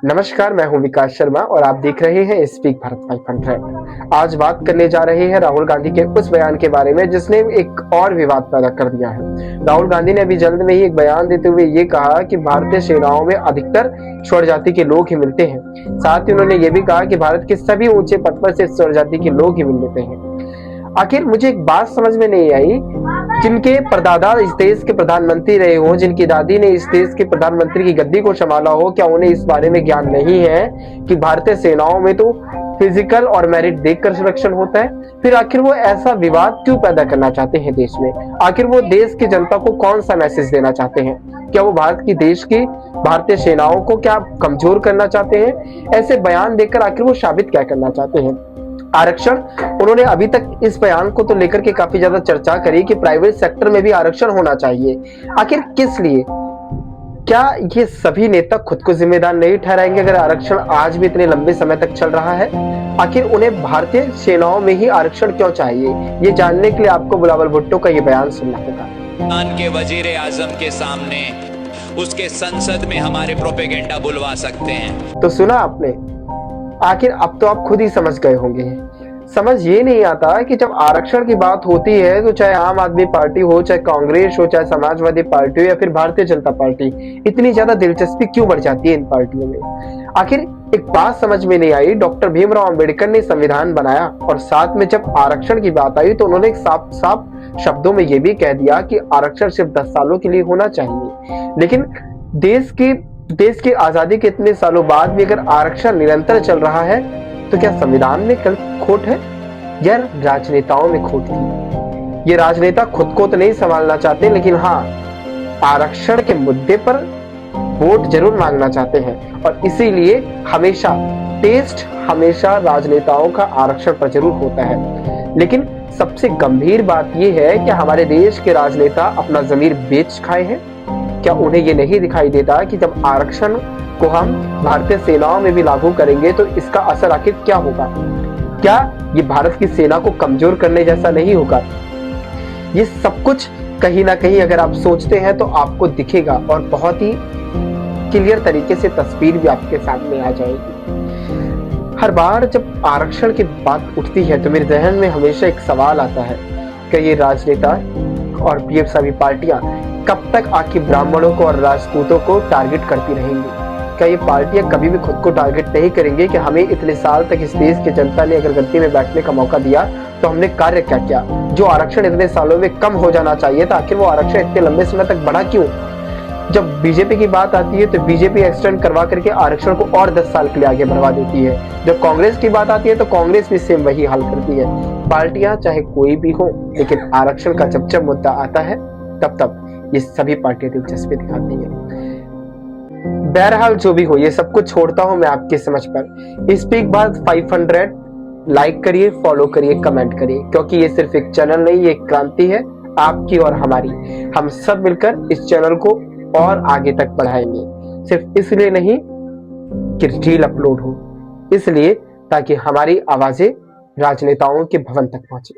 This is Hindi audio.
नमस्कार, मैं हूं विकास शर्मा और आप देख रहे हैं स्पीक भारत 500। आज बात करने जा रहे हैं राहुल गांधी के उस बयान के बारे में जिसने एक और विवाद पैदा कर दिया है। राहुल गांधी ने अभी जल्द में ही एक बयान देते हुए ये कहा कि भारतीय सेनाओं में अधिकतर स्वर्ण जाति के लोग ही मिलते हैं। साथ ही उन्होंने ये भी कहा कि भारत के सभी ऊंचे पद पर सिर्फ स्वर्ण जाति के लोग ही मिलते हैं। आखिर मुझे एक बात समझ में नहीं आई, जिनके परदादा इस देश के प्रधानमंत्री रहे हो, जिनकी दादी ने इस देश के प्रधानमंत्री की गद्दी को संभाला हो, क्या उन्हें इस बारे में ज्ञान नहीं है कि भारतीय सेनाओं में तो फिजिकल और मेरिट देखकर सिलेक्शन होता है? फिर आखिर वो ऐसा विवाद क्यों पैदा करना चाहते हैं देश में? आखिर वो देश की जनता को कौन सा मैसेज देना चाहते हैं? क्या वो भारतीय सेनाओं को क्या कमजोर करना चाहते हैं? ऐसे बयान देकर आखिर वो साबित क्या करना चाहते हैं? आरक्षण, उन्होंने अभी तक इस बयान को तो लेकर के काफी ज्यादा चर्चा करी कि प्राइवेट सेक्टर में भी आरक्षण होना चाहिए। आखिर किस लिए? क्या ये सभी नेता खुद को जिम्मेदार नहीं ठहराएंगे अगर आरक्षण आज भी इतने लंबे समय तक चल रहा है? आखिर उन्हें भारतीय सेनाओं में ही आरक्षण क्यों चाहिए? ये जानने के लिए आपको बिलावल भुट्टो का ये बयान सुनना होगा। के वजीर आजम के सामने उसके संसद में हमारे प्रोपेगेंडा बुलवा सकते हैं। तो सुना आपने? आखिर अब तो आप खुद ही समझ गए होंगे। समझ ये नहीं आता कि जब आरक्षण की बात होती है तो चाहे आम आदमी पार्टी हो, चाहे कांग्रेस हो, चाहे समाजवादी पार्टी हो या फिर भारतीय जनता पार्टी, इतनी ज्यादा दिलचस्पी क्यों बढ़ जाती है इन पार्टियों में? आखिर एक बात समझ में नहीं आई। डॉक्टर भीमराव अंबेडकर ने संविधान बनाया और साथ में जब आरक्षण की बात आई तो उन्होंने साफ साफ शब्दों में यह भी कह दिया कि आरक्षण सिर्फ 10 सालों के लिए होना चाहिए। लेकिन देश की आजादी के इतने सालों बाद भी अगर आरक्षण निरंतर चल रहा है तो क्या संविधान में खोट है या राजनेताओं में खोट थी? ये राजनेता खुद को तो नहीं संभालना चाहते, लेकिन हाँ, आरक्षण के मुद्दे पर वोट जरूर मांगना चाहते हैं और इसीलिए हमेशा राजनेताओं का आरक्षण पर जरूर होता है। लेकिन सबसे गंभीर बात यह है कि हमारे देश के राजनेता अपना जमीर बेच खाए हैं। क्या उन्हें ये नहीं दिखाई देता कि जब आरक्षण को हम भारतीय सेनाओं में भी लागू करेंगे तो इसका असर आखिर क्या होगा? क्या ये भारत की सेना को कमजोर करने जैसा नहीं होगा? ये सब कुछ कहीं ना कहीं अगर आप सोचते हैं तो आपको दिखेगा और बहुत ही क्लियर तरीके से तस्वीर भी आपके सामने आ जाएगी। हर बार जब आरक्षण की बात उठती है तो मेरे जहन में हमेशा एक सवाल आता है कि ये राजनेता और ये सभी पार्टियां कब तक आखिर ब्राह्मणों को और राजपूतों को टारगेट करती रहेंगी? क्या ये पार्टियां कभी भी खुद को टारगेट नहीं करेंगे कि हमें इतने साल तक इस देश की जनता ने अगर गद्दी में बैठने का मौका दिया तो हमने कार्य क्या किया? जो आरक्षण इतने सालों में कम हो जाना चाहिए था, आखिर वो आरक्षण इतने लंबे समय तक बढ़ा क्यों? जब बीजेपी की बात आती है तो बीजेपी एक्सटेंड करवा करके आरक्षण को और 10 साल के लिए आगे बढ़वा देती है। जब कांग्रेस की बात आती है तो कांग्रेस भी सेम वही हाल करती है। पार्टियां चाहे कोई भी हो, लेकिन आरक्षण का जब मुद्दा आता है तब ये सभी पार्टियां दिलचस्पी दिखाती है। बहरहाल जो भी हो, ये सब कुछ छोड़ता हूं मैं आपकी समझ पर। स्पीक भारत 500 लाइक करिए, फॉलो करिए, कमेंट करिए, क्योंकि ये सिर्फ एक चैनल नहीं, ये एक क्रांति है आपकी और हमारी। हम सब मिलकर इस चैनल को और आगे तक बढ़ाएंगे। सिर्फ इसलिए नहीं कि रील अपलोड हो, इसलिए ताकि हमारी आवाजें राजनेताओं के भवन तक पहुंचे।